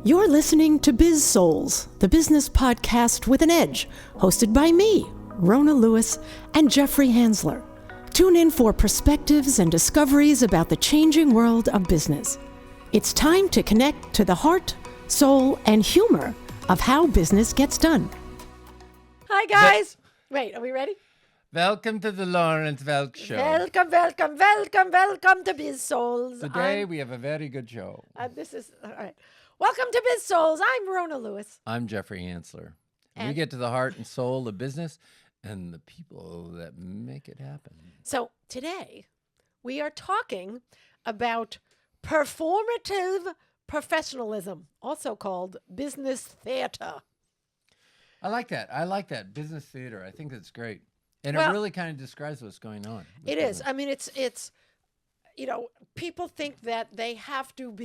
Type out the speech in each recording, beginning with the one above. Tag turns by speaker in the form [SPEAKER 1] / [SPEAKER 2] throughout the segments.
[SPEAKER 1] You're listening to Biz-Souls, the business podcast with an edge, hosted by me, Rona Lewis, and Jeffrey Hansler. Tune in for perspectives and discoveries about the changing world of business. It's time to connect to the heart, soul, and humor of how business gets done.
[SPEAKER 2] Hi, guys. Wait, are we ready?
[SPEAKER 3] Welcome to the Lawrence Welk Show.
[SPEAKER 2] Welcome to Biz-Souls.
[SPEAKER 3] Today we have a very good show.
[SPEAKER 2] All right. Welcome to Biz-Souls. I'm Rona Lewis.
[SPEAKER 3] I'm Jeffrey Hansler. We get to the heart and soul of business and the people that make it happen.
[SPEAKER 2] So today we are talking about performative professionalism, also called business theater.
[SPEAKER 3] I like that. Business theater. I think that's great. And
[SPEAKER 2] Well,
[SPEAKER 3] it really kind of describes what's going on. with
[SPEAKER 2] It is.
[SPEAKER 3] business.
[SPEAKER 2] I mean, it's people think that they have to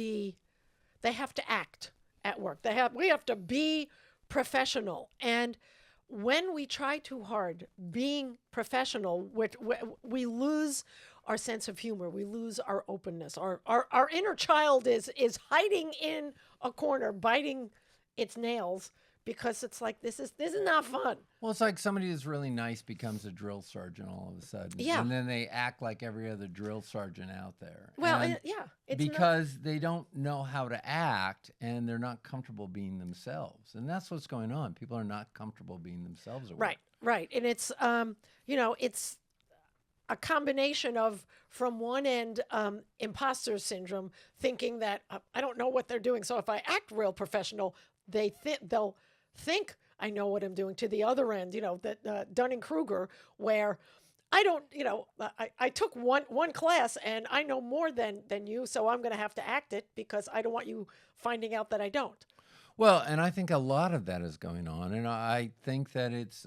[SPEAKER 2] act at work. We have to be professional. And when we try too hard being professional, we lose our sense of humor. We lose our openness. Our inner child is hiding in a corner, biting its nails, because it's like, this is not fun.
[SPEAKER 3] Well, it's like somebody who's really nice becomes a drill sergeant all of a sudden.
[SPEAKER 2] Yeah.
[SPEAKER 3] And then they act like every other drill sergeant out there.
[SPEAKER 2] Well,
[SPEAKER 3] And
[SPEAKER 2] it's
[SPEAKER 3] because they don't know how to act and they're not comfortable being themselves. And that's what's going on. People are not comfortable being themselves at work.
[SPEAKER 2] Right. And it's, it's a combination of, from one end, imposter syndrome, thinking that I don't know what they're doing. So if I act real professional, they'll think I know what I'm doing. To the other end, that Dunning-Kruger, where I don't, I took one class and I know more than you, so I'm going to have to act it because I don't want you finding out that I don't.
[SPEAKER 3] Well, and I think a lot of that is going on. And I think that it's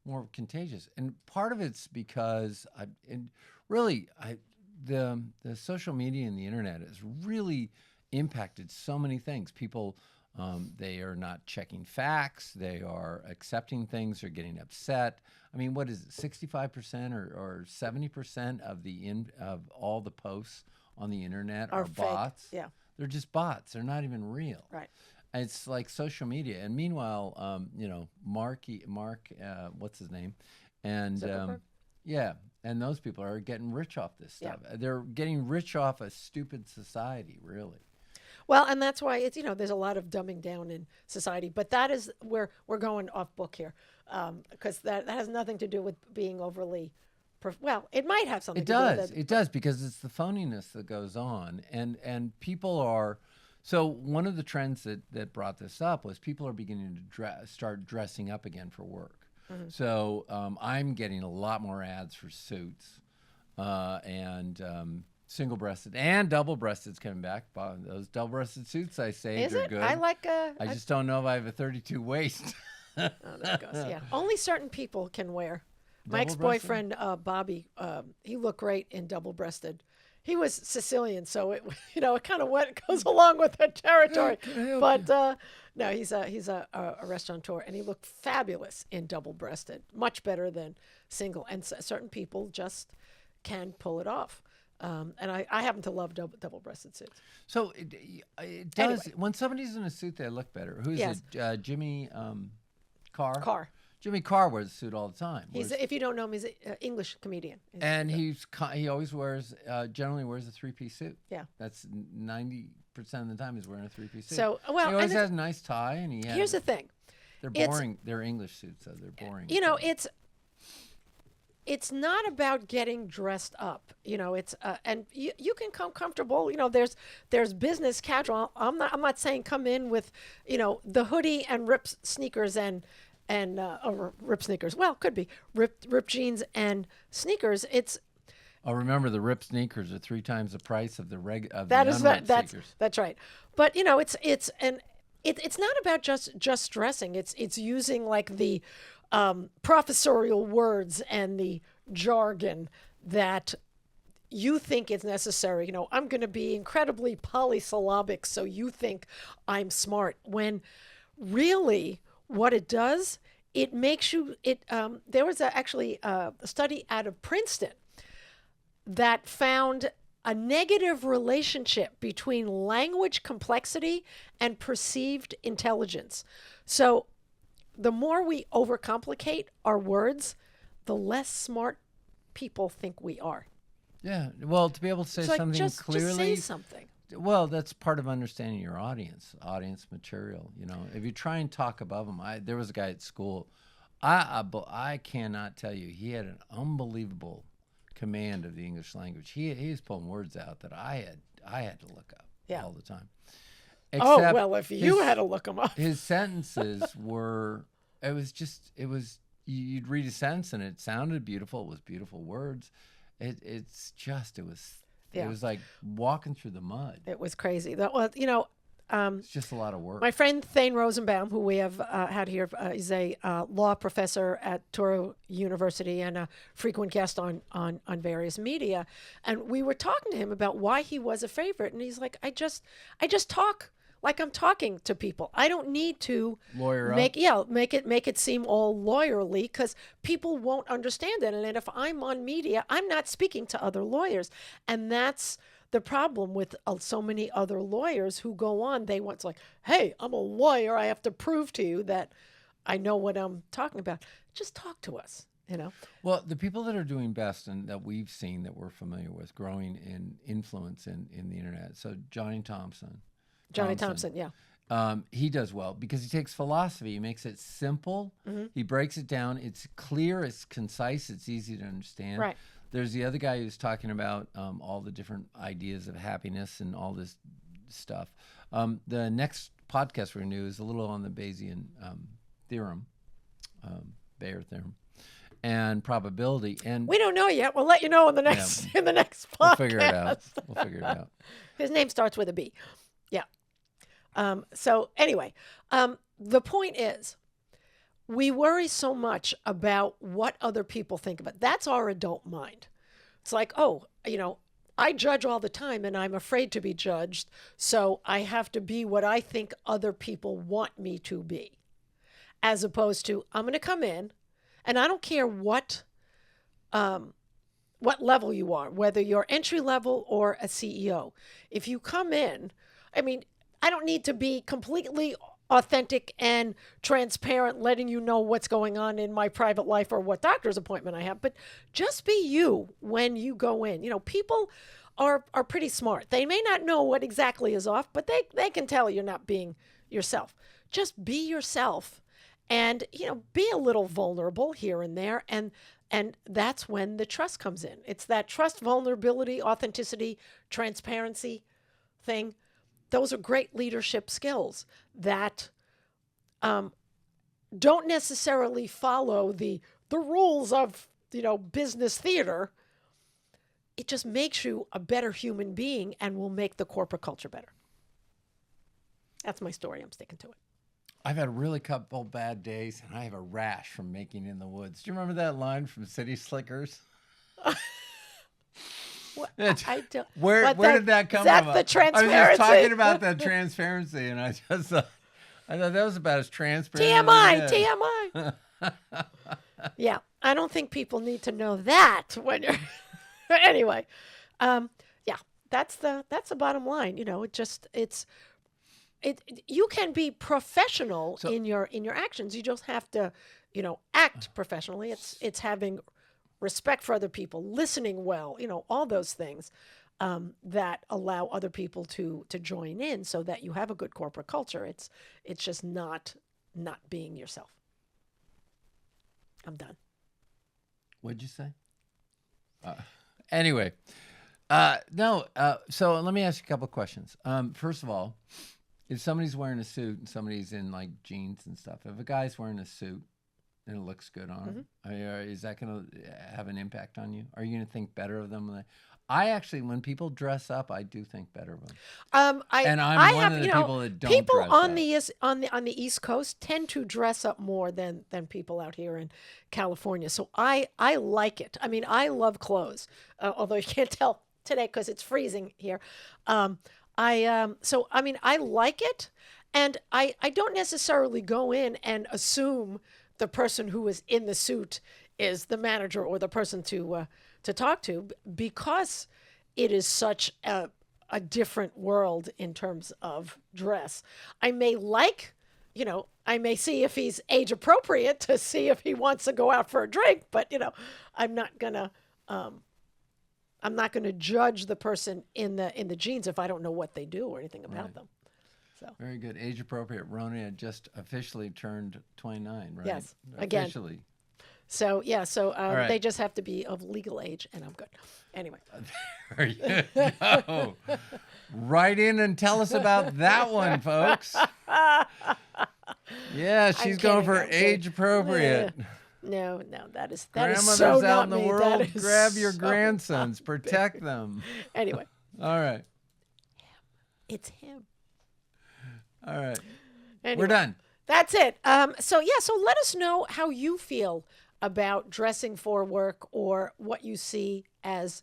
[SPEAKER 3] more contagious. And part of it's because the social media and the internet has really impacted so many things. People, they are not checking facts. They are accepting things. They're getting upset. I mean, what is it? 65% or 70% of all the posts on the internet are
[SPEAKER 2] fake.
[SPEAKER 3] bots.
[SPEAKER 2] Yeah.
[SPEAKER 3] They're just bots. They're not even real.
[SPEAKER 2] Right.
[SPEAKER 3] It's like social media. And meanwhile, Mark, what's his name? And
[SPEAKER 2] Zuckerberg?
[SPEAKER 3] and those people are getting rich off this stuff. Yeah. They're getting rich off a stupid society, really.
[SPEAKER 2] Well, and that's why it's, there's a lot of dumbing down in society, but that is where we're going off book here, because that has nothing to do with being overly, it might have something to do with it.
[SPEAKER 3] It does, because it's the phoniness that goes on, and people are, so one of the trends that brought this up was people are beginning to start dressing up again for work. Mm-hmm. So I'm getting a lot more ads for suits, and single-breasted and double-breasted's coming back. Those double-breasted suits I saved are good.
[SPEAKER 2] I like
[SPEAKER 3] I just don't know if I have a 32 waist.
[SPEAKER 2] Oh, there it goes. Yeah, only certain people can wear. My ex-boyfriend Bobby, he looked great in double-breasted. He was Sicilian, so it kind of goes along with the territory. But no, he's a restaurateur, and he looked fabulous in double-breasted, much better than single. And certain people just can pull it off. And I happen to love double-breasted suits.
[SPEAKER 3] So it does. Anyway. When somebody's in a suit, they look better. Who's it? Jimmy Carr?
[SPEAKER 2] Carr.
[SPEAKER 3] Jimmy Carr wears a suit all the time.
[SPEAKER 2] If you don't know him, he's an English comedian.
[SPEAKER 3] And he always generally wears a three-piece suit.
[SPEAKER 2] Yeah. That's
[SPEAKER 3] 90% of the time he's wearing a three-piece suit.
[SPEAKER 2] So,
[SPEAKER 3] he always has a nice tie, and
[SPEAKER 2] here's the thing.
[SPEAKER 3] They're boring. They're English suits, so they're boring.
[SPEAKER 2] It's not about getting dressed up, it's and you can come comfortable, there's business casual. I'm not saying come in with, the hoodie and ripped sneakers and ripped sneakers. Well, could be ripped jeans and sneakers.
[SPEAKER 3] Remember, the ripped sneakers are 3 times the price of the sneakers.
[SPEAKER 2] That's right. But it's not about just dressing. It's using like the professorial words and the jargon that you think is necessary. I'm going to be incredibly polysyllabic, so you think I'm smart. When really what it does, it makes you. There was actually a study out of Princeton that found a negative relationship between language complexity and perceived intelligence. So the more we overcomplicate our words, the less smart people think we are.
[SPEAKER 3] Yeah. Well, to be able to say
[SPEAKER 2] It's like,
[SPEAKER 3] something
[SPEAKER 2] just
[SPEAKER 3] clearly.
[SPEAKER 2] say something.
[SPEAKER 3] Well, that's part of understanding your audience material. You know, if you try and talk above them, there was a guy at school. I cannot tell you, he had an unbelievable command of the English language. He was pulling words out that I had to look up all the time.
[SPEAKER 2] Except if you had to look them up,
[SPEAKER 3] his sentences were. You'd read a sentence and it sounded beautiful. It was beautiful words. It was like walking through the mud.
[SPEAKER 2] It was crazy.
[SPEAKER 3] It's just a lot of work.
[SPEAKER 2] My friend Thane Rosenbaum, who we have had here, is a law professor at Touro University and a frequent guest on various media. And we were talking to him about why he was a favorite. And he's like, I just talk like I'm talking to people. I don't need to make it seem all lawyerly, because people won't understand it. And if I'm on media, I'm not speaking to other lawyers. And that's the problem with so many other lawyers who go on. They want, it's like, hey, I'm a lawyer. I have to prove to you that I know what I'm talking about. Just talk to us, you know?
[SPEAKER 3] Well, the people that are doing best and that we've seen, that we're familiar with, growing in influence in the internet. So Johnny Thompson, yeah. He does well because he takes philosophy, he makes it simple, he breaks it down, it's clear, it's concise, it's easy to understand.
[SPEAKER 2] Right.
[SPEAKER 3] There's the other guy who's talking about all the different ideas of happiness and all this stuff. The next podcast we're going to do is a little on the Bayesian theorem, Bayer theorem, and probability. And
[SPEAKER 2] we don't know yet. We'll let you know in the next podcast.
[SPEAKER 3] We'll figure it out.
[SPEAKER 2] His name starts with a B. Yeah. So anyway, the point is, we worry so much about what other people think about. That's our adult mind. It's like, I judge all the time and I'm afraid to be judged, so I have to be what I think other people want me to be. As opposed to, I'm going to come in, and I don't care what level you are, whether you're entry level or a CEO. If you come in, I don't need to be completely authentic and transparent, letting you know what's going on in my private life or what doctor's appointment I have, but just be you when you go in. People are pretty smart. They may not know what exactly is off, but they can tell you're not being yourself. Just be yourself, and be a little vulnerable here and there, and that's when the trust comes in. It's that trust, vulnerability, authenticity, transparency thing. Those are great leadership skills that don't necessarily follow the rules of business theater. It just makes you a better human being and will make the corporate culture better. That's my story. I'm sticking to it.
[SPEAKER 3] I've had a really couple bad days, and I have a rash from making in the woods. Do you remember that line from City Slickers?
[SPEAKER 2] I don't.
[SPEAKER 3] Where did that come from?
[SPEAKER 2] That's the transparency.
[SPEAKER 3] I was just talking about that transparency, and I thought that was about as transparent.
[SPEAKER 2] TMI. Yeah, I don't think people need to know that when you're. Anyway, that's the bottom line. You can be professional in your actions. You just have to, act professionally. It's having respect for other people, listening well, all those things that allow other people to join in, so that you have a good corporate culture. It's just not being yourself. I'm done.
[SPEAKER 3] What'd you say? Anyway, so let me ask you a couple of questions. First of all, if somebody's wearing a suit and somebody's in like jeans and stuff, if a guy's wearing a suit and it looks good on him, is that going to have an impact on you? Are you going to think better of them? I actually, when people dress up, I do think better of them. I'm one of the people that don't.
[SPEAKER 2] People
[SPEAKER 3] dress
[SPEAKER 2] on
[SPEAKER 3] up.
[SPEAKER 2] on the East Coast tend to dress up more than people out here in California. So I like it. I love clothes, although you can't tell today because it's freezing here. I like it, and I don't necessarily go in and assume the person who is in the suit is the manager or the person to talk to, because it is such a different world in terms of dress. I may I may see if he's age appropriate to see if he wants to go out for a drink, but I'm not gonna judge the person in the jeans if I don't know what they do or anything about them. So
[SPEAKER 3] very good, age appropriate. Rona had just officially turned 29, right?
[SPEAKER 2] Yes, again.
[SPEAKER 3] Officially.
[SPEAKER 2] So
[SPEAKER 3] right.
[SPEAKER 2] They just have to be of legal age, and I'm good. Anyway,
[SPEAKER 3] there you go. Write in and tell us about that one, folks. Yeah, she's going for age appropriate.
[SPEAKER 2] No, that is
[SPEAKER 3] Grandmothers
[SPEAKER 2] so
[SPEAKER 3] out
[SPEAKER 2] not
[SPEAKER 3] in the
[SPEAKER 2] me.
[SPEAKER 3] world,
[SPEAKER 2] That is
[SPEAKER 3] grab your
[SPEAKER 2] so
[SPEAKER 3] grandsons, protect them.
[SPEAKER 2] Anyway,
[SPEAKER 3] All right.
[SPEAKER 2] it's him.
[SPEAKER 3] All right.
[SPEAKER 2] Anyway,
[SPEAKER 3] We're done.
[SPEAKER 2] That's it. So let us know how you feel about dressing for work, or what you see as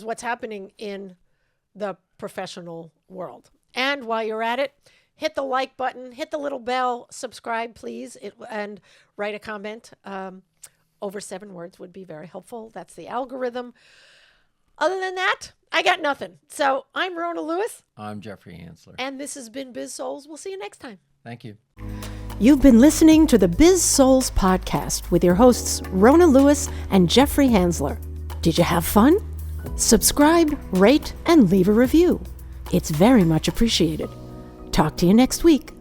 [SPEAKER 2] what's happening in the professional world. And while you're at it, hit the like button, hit the little bell, subscribe, please, and write a comment. Over 7 words would be very helpful. That's the algorithm. Other than that, I got nothing. So I'm Rona Lewis.
[SPEAKER 3] I'm Jeffrey Hansler.
[SPEAKER 2] And this has been Biz-Souls. We'll see you next time.
[SPEAKER 3] Thank you.
[SPEAKER 1] You've been listening to the Biz-Souls podcast with your hosts, Rona Lewis and Jeffrey Hansler. Did you have fun? Subscribe, rate, and leave a review. It's very much appreciated. Talk to you next week.